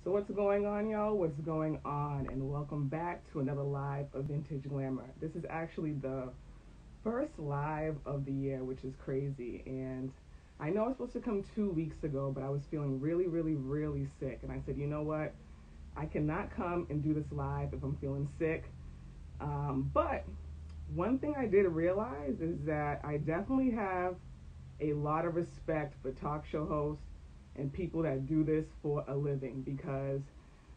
So what's going on, y'all? What's going on? And welcome back to another live of Vintage Glamour. This is actually the first live of the year, which is crazy. And I know I was supposed to come 2 weeks ago, but I was feeling really, really, really sick. And I said, you know what? I cannot come and do this live if I'm feeling sick. But one thing I did realize is that I definitely have a lot of respect for talk show hosts and people that do this for a living, because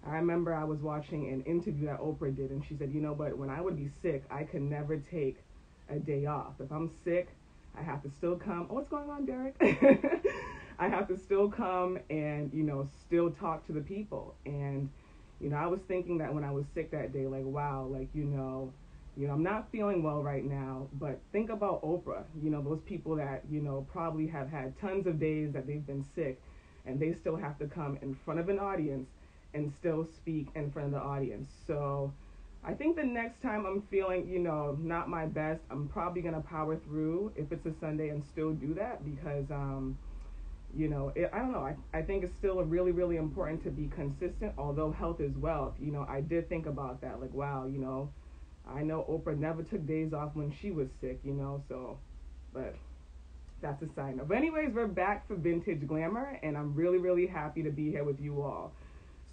I remember I was watching an interview that Oprah did, and she said, you know, but when I would be sick, I could never take a day off. If I'm sick, I have to still come. Oh, what's going on, Derek? I have to still come and, still talk to the people. And, I was thinking that when I was sick that day, like, wow, like, I'm not feeling well right now, but think about Oprah, those people that, probably have had tons of days that they've been sick, and they still have to come in front of an audience and still speak in front of the audience. So I think the next time I'm feeling, not my best, I'm probably going to power through if it's a Sunday and still do that, because, I don't know. I think it's still really, really important to be consistent, although health is wealth. I did think about that, like, wow, I know Oprah never took days off when she was sick, so, but that's a side note. But anyways, we're back for Vintage Glamour, and I'm really, really happy to be here with you all.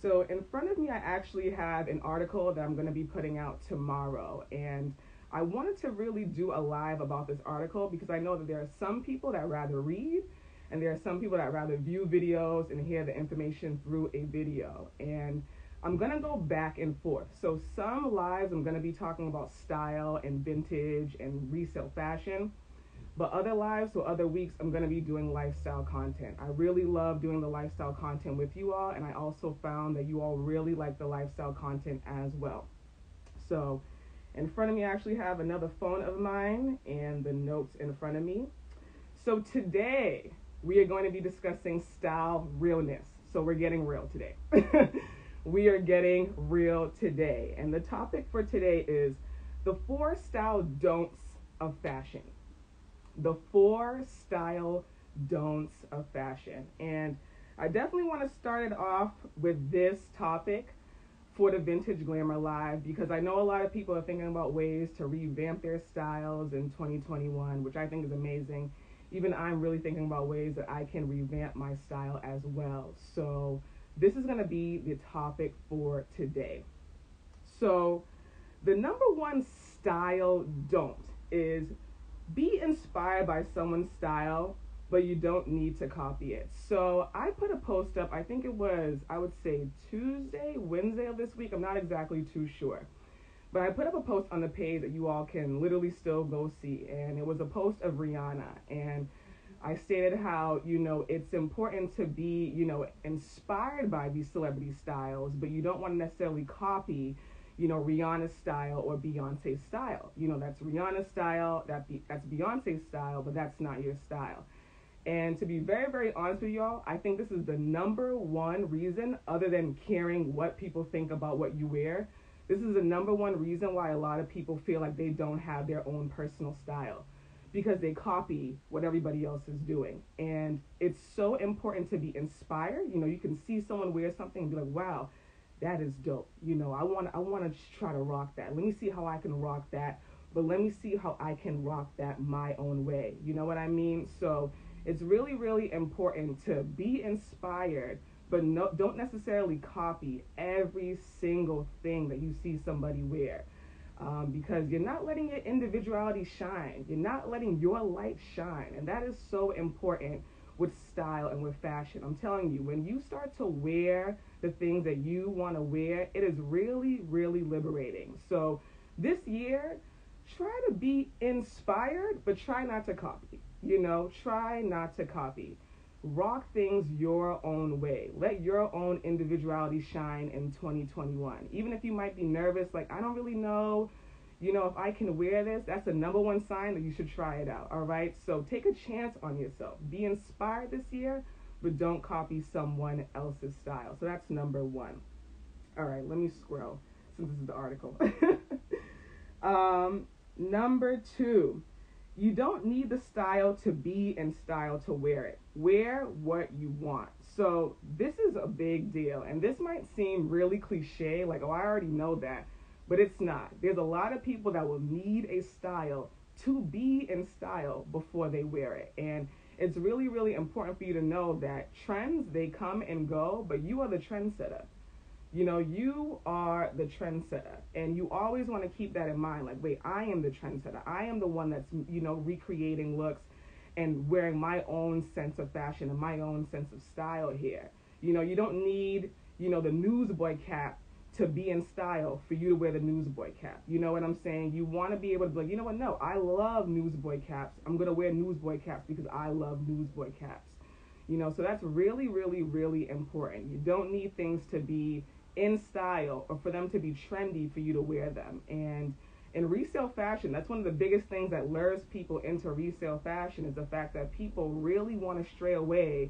So in front of me, I actually have an article that I'm going to be putting out tomorrow, and I wanted to really do a live about this article because I know that there are some people that rather read, and there are some people that rather view videos and hear the information through a video. And I'm going to go back and forth. So some lives I'm going to be talking about style and vintage and resale fashion. But other lives, so other weeks, I'm going to be doing lifestyle content. I really love doing the lifestyle content with you all, and I also found that you all really like the lifestyle content as well. So in front of me, I actually have another phone of mine and the notes in front of me. So today, we are going to be discussing style realness. So we're getting real today. We are getting real today. And the topic for today is the 4 style don'ts of fashion. The 4 style don'ts of fashion. And I definitely want to start it off with this topic for the Vintage Glamour Live, because I know a lot of people are thinking about ways to revamp their styles in 2021, which I think is amazing. Even I'm really thinking about ways that I can revamp my style as well. So this is going to be the topic for today. So the number 1 style don't is be inspired by someone's style, but you don't need to copy it. So I put a post up, I think it was, I would say Tuesday, Wednesday of this week. I'm not exactly too sure. But I put up a post on the page that you all can literally still go see. And it was a post of Rihanna. And I stated how, it's important to be, inspired by these celebrity styles, but you don't want to necessarily copy Rihanna's style or Beyonce's style. That's Rihanna's style, that's Beyonce's style, but that's not your style. And to be very, very honest with y'all, I think this is the number 1 reason, other than caring what people think about what you wear, this is the number 1 reason why a lot of people feel like they don't have their own personal style, because they copy what everybody else is doing. And it's so important to be inspired. You can see someone wear something and be like, wow, that is dope. I want to try to rock that. Let me see how I can rock that, but let me see how I can rock that my own way. You know what I mean? So it's really, really important to be inspired, but don't necessarily copy every single thing that you see somebody wear, because you're not letting your individuality shine. You're not letting your light shine, and that is so important with style and with fashion. I'm telling you, when you start to wear the things that you want to wear, it is really, really liberating. So this year, try to be inspired, but try not to copy. Try not to copy. Rock things your own way. Let your own individuality shine in 2021. Even if you might be nervous, like, I don't really know, if I can wear this, that's the number 1 sign that you should try it out, all right? So take a chance on yourself. Be inspired this year, but don't copy someone else's style. So that's number 1. All right, let me scroll, since this is the article. Number 2, you don't need the style to be in style to wear it. Wear what you want. So this is a big deal, and this might seem really cliche, like, oh, I already know that, but it's not. There's a lot of people that will need a style to be in style before they wear it, and it's really, really important for you to know that trends, they come and go, but you are the trendsetter. You are the trendsetter, and you always want to keep that in mind. Like, wait, I am the trendsetter. I am the one that's, recreating looks and wearing my own sense of fashion and my own sense of style here. You don't need, the newsboy cap to be in style for you to wear the newsboy cap. You know what I'm saying? You want to be able to be like, you know what? No, I love newsboy caps. I'm going to wear newsboy caps because I love newsboy caps. So that's really, really, really important. You don't need things to be in style or for them to be trendy for you to wear them. And in resale fashion, that's one of the biggest things that lures people into resale fashion, is the fact that people really want to stray away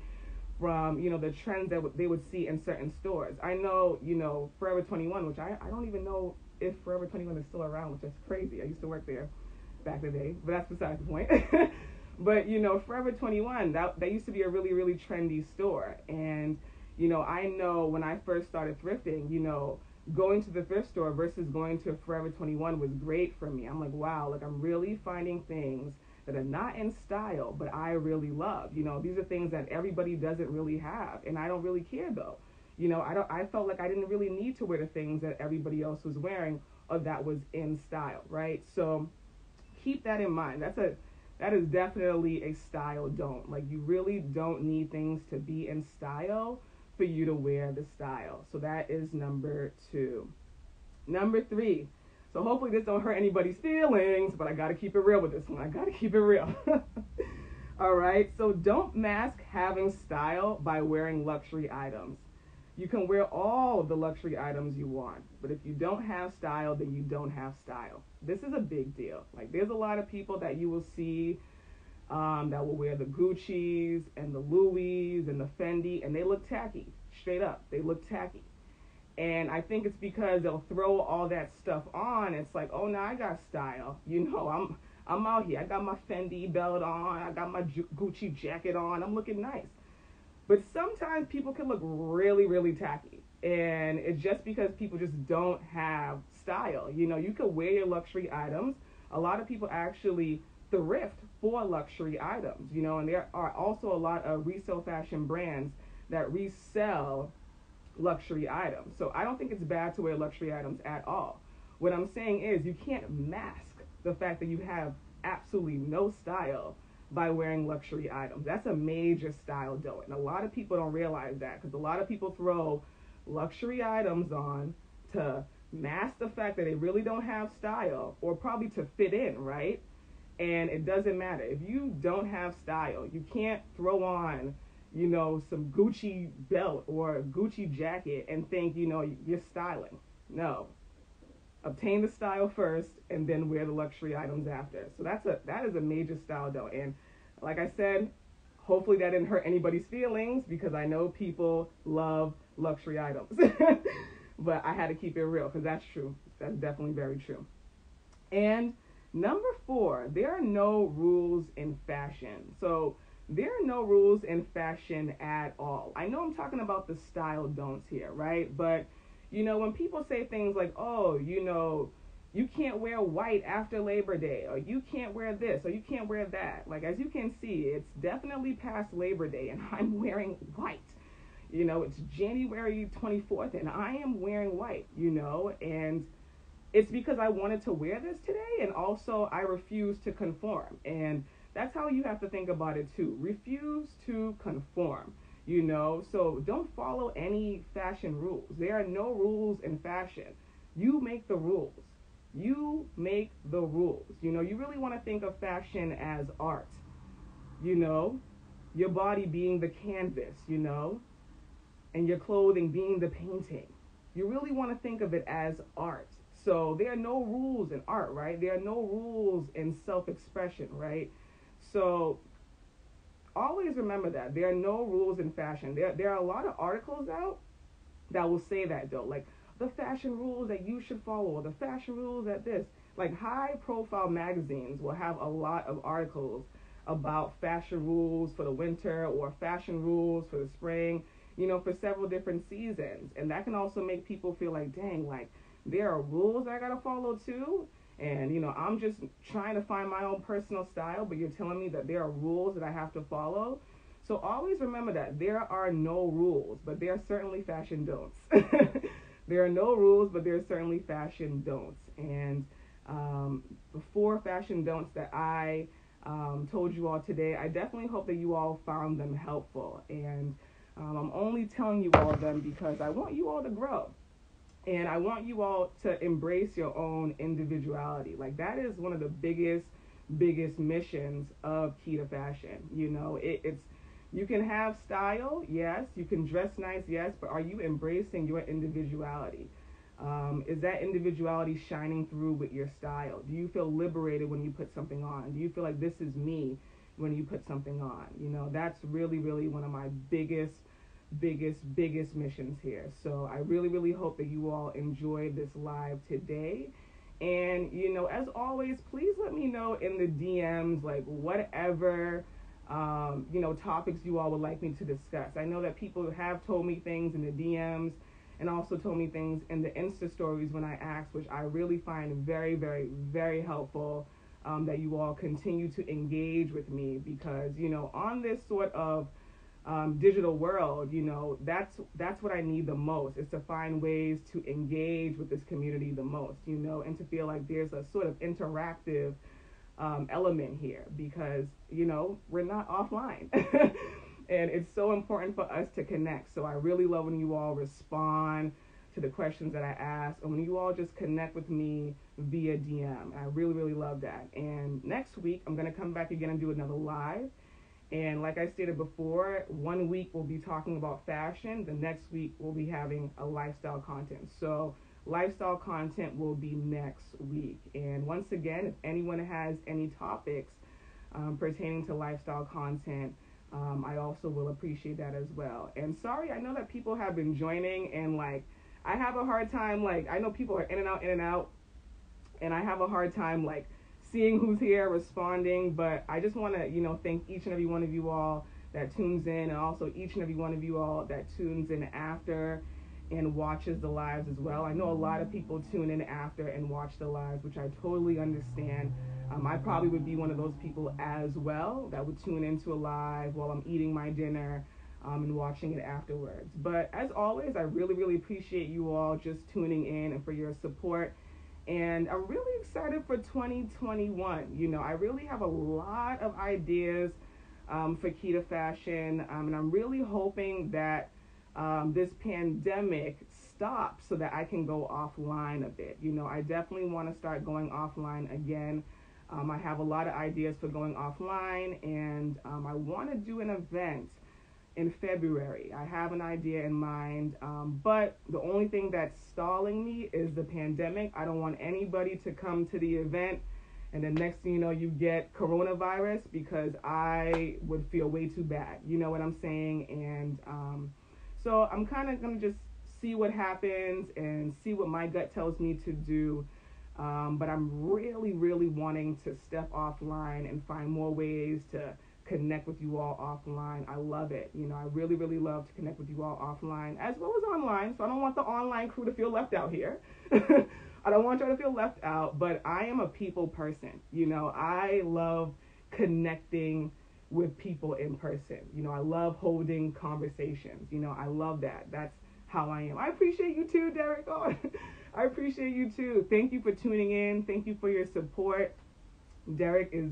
from, the trends that they would see in certain stores. I know, Forever 21, which I don't even know if Forever 21 is still around, which is crazy. I used to work there back in the day, but that's besides the point. But, Forever 21, that used to be a really, really trendy store. And, I know when I first started thrifting, going to the thrift store versus going to Forever 21 was great for me. I'm like, wow, like, I'm really finding things that are not in style, but I really love. These are things that everybody doesn't really have, and I don't really care though. I felt like I didn't really need to wear the things that everybody else was wearing or that was in style, right? So keep that in mind. That is definitely a style don't. Like, you really don't need things to be in style for you to wear the style. So that is number 2. Number 3. So hopefully this don't hurt anybody's feelings, but I got to keep it real with this one. I got to keep it real. All right. So don't mask having style by wearing luxury items. You can wear all of the luxury items you want, but if you don't have style, then you don't have style. This is a big deal. Like, there's a lot of people that you will see that will wear the Gucci's and the Louis and the Fendi, and they look tacky. Straight up, they look tacky. And I think it's because they'll throw all that stuff on. It's like, oh, now I got style. I'm out here. I got my Fendi belt on. I got my Gucci jacket on. I'm looking nice. But sometimes people can look really, really tacky. And it's just because people just don't have style. You can wear your luxury items. A lot of people actually thrift for luxury items, and there are also a lot of resale fashion brands that resell luxury items. So I don't think it's bad to wear luxury items at all. What I'm saying is, you can't mask the fact that you have absolutely no style by wearing luxury items. That's a major style don't. And a lot of people don't realize that, because a lot of people throw luxury items on to mask the fact that they really don't have style, or probably to fit in, right? And it doesn't matter. If you don't have style, you can't throw on, some Gucci belt or Gucci jacket and think, you're styling. No. Obtain the style first and then wear the luxury items after. So that is a major style don't. And like I said, hopefully that didn't hurt anybody's feelings, because I know people love luxury items. But I had to keep it real, because that's true. That's definitely very true. And number 4, there are no rules in fashion. So there are no rules in fashion at all. I know I'm talking about the style don'ts here, right? But, when people say things like, oh, you can't wear white after Labor Day, or you can't wear this, or you can't wear that. Like, as you can see, it's definitely past Labor Day, and I'm wearing white. It's January 24th, and I am wearing white, and it's because I wanted to wear this today, and also I refuse to conform. And that's how you have to think about it too. Refuse to conform, So don't follow any fashion rules. There are no rules in fashion. You make the rules. You make the rules. You really want to think of fashion as art. Your body being the canvas, and your clothing being the painting. You really want to think of it as art. So there are no rules in art, right? There are no rules in self-expression, right? So always remember that. There are no rules in fashion. There are a lot of articles out that will say that, though. Like, the fashion rules that you should follow, or the fashion rules that this. Like, high-profile magazines will have a lot of articles about fashion rules for the winter or fashion rules for the spring. for several different seasons. And that can also make people feel like, dang, like there are rules that I gotta follow too. And I'm just trying to find my own personal style, but you're telling me that there are rules that I have to follow. So always remember that there are no rules, but there are certainly fashion don'ts. There are no rules, but there are certainly fashion don'ts. And the 4 fashion don'ts that I told you all today, I definitely hope that you all found them helpful. And I'm only telling you all of them because I want you all to grow. And I want you all to embrace your own individuality. Like, that is one of the biggest missions of Key to Fashion. It's you can have style, yes. You can dress nice, yes. But are you embracing your individuality? Is that individuality shining through with your style? Do you feel liberated when you put something on? Do you feel like this is me when you put something on? That's really, really one of my biggest missions here. So I really hope that you all enjoyed this live today. And as always, please let me know in the DMs, like, whatever topics you all would like me to discuss. I know that people have told me things in the DMs and also told me things in the Insta stories when I asked, which I really find very helpful, that you all continue to engage with me, because on this sort of digital world, that's what I need the most, is to find ways to engage with this community the most, and to feel like there's a sort of interactive element here, because we're not offline. And it's so important for us to connect. So I really love when you all respond to the questions that I ask, and when you all just connect with me via DM. I really love that. And next week I'm going to come back again and do another live. And like I stated before, 1 week we'll be talking about fashion. The next week we'll be having a lifestyle content. So lifestyle content will be next week. And once again, if anyone has any topics pertaining to lifestyle content, I also will appreciate that as well. And sorry, I know that people have been joining, and like I have a hard time, like I know people are in and out, and I have a hard time like seeing who's here, responding. But I just want to thank each and every one of you all that tunes in, and also each and every one of you all that tunes in after and watches the lives as well. I know a lot of people tune in after and watch the lives, which I totally understand. I probably would be one of those people as well that would tune into a live while I'm eating my dinner and watching it afterwards. But as always, I really appreciate you all just tuning in and for your support. And I'm really excited for 2021. I really have a lot of ideas for Key to Fashion, and I'm really hoping that this pandemic stops so that I can go offline a bit. I definitely want to start going offline again. I have a lot of ideas for going offline, and I want to do an event in February. I have an idea in mind, but the only thing that's stalling me is the pandemic. I don't want anybody to come to the event and the next thing you know, you get coronavirus, because I would feel way too bad. You know what I'm saying? And so I'm kind of going to just see what happens and see what my gut tells me to do. But I'm really wanting to step offline and find more ways to connect with you all offline. I love it. I really love to connect with you all offline as well as online. So I don't want the online crew to feel left out here. I don't want y'all to feel left out, but I am a people person. I love connecting with people in person. I love holding conversations. I love that. That's how I am. I appreciate you too, Derek. Oh, I appreciate you too. Thank you for tuning in. Thank you for your support. Derek is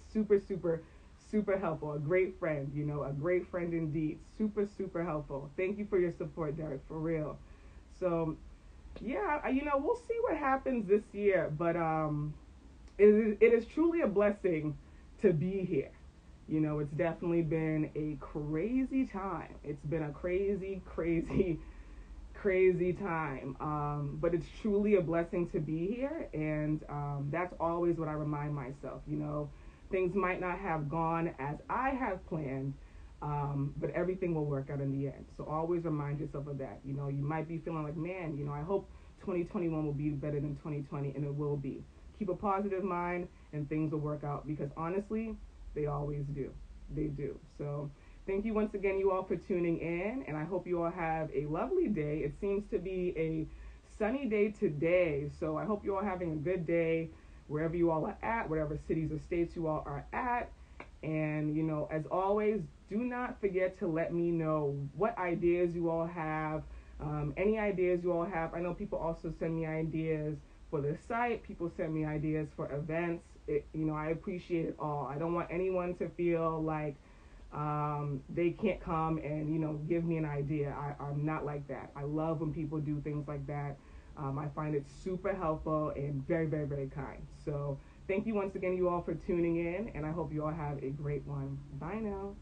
super helpful. A great friend, a great friend indeed. Super helpful. Thank you for your support, Derek, for real. So, yeah, we'll see what happens this year, but it is truly a blessing to be here. It's definitely been a crazy time. It's been a crazy time, but it's truly a blessing to be here, and that's always what I remind myself. Things might not have gone as I have planned, but everything will work out in the end. So always remind yourself of that. You might be feeling like, man, I hope 2021 will be better than 2020, and it will be. Keep a positive mind, and things will work out, because honestly, they always do. They do. So thank you once again, you all, for tuning in, and I hope you all have a lovely day. It seems to be a sunny day today, so I hope you all having a good day wherever you all are at, whatever cities or states you all are at. And, as always, do not forget to let me know what ideas you all have, any ideas you all have. I know people also send me ideas for the site. People send me ideas for events. I appreciate it all. I don't want anyone to feel like they can't come and, give me an idea. I'm not like that. I love when people do things like that. I find it super helpful and very, very, very kind. So thank you once again, you all, for tuning in, and I hope you all have a great one. Bye now.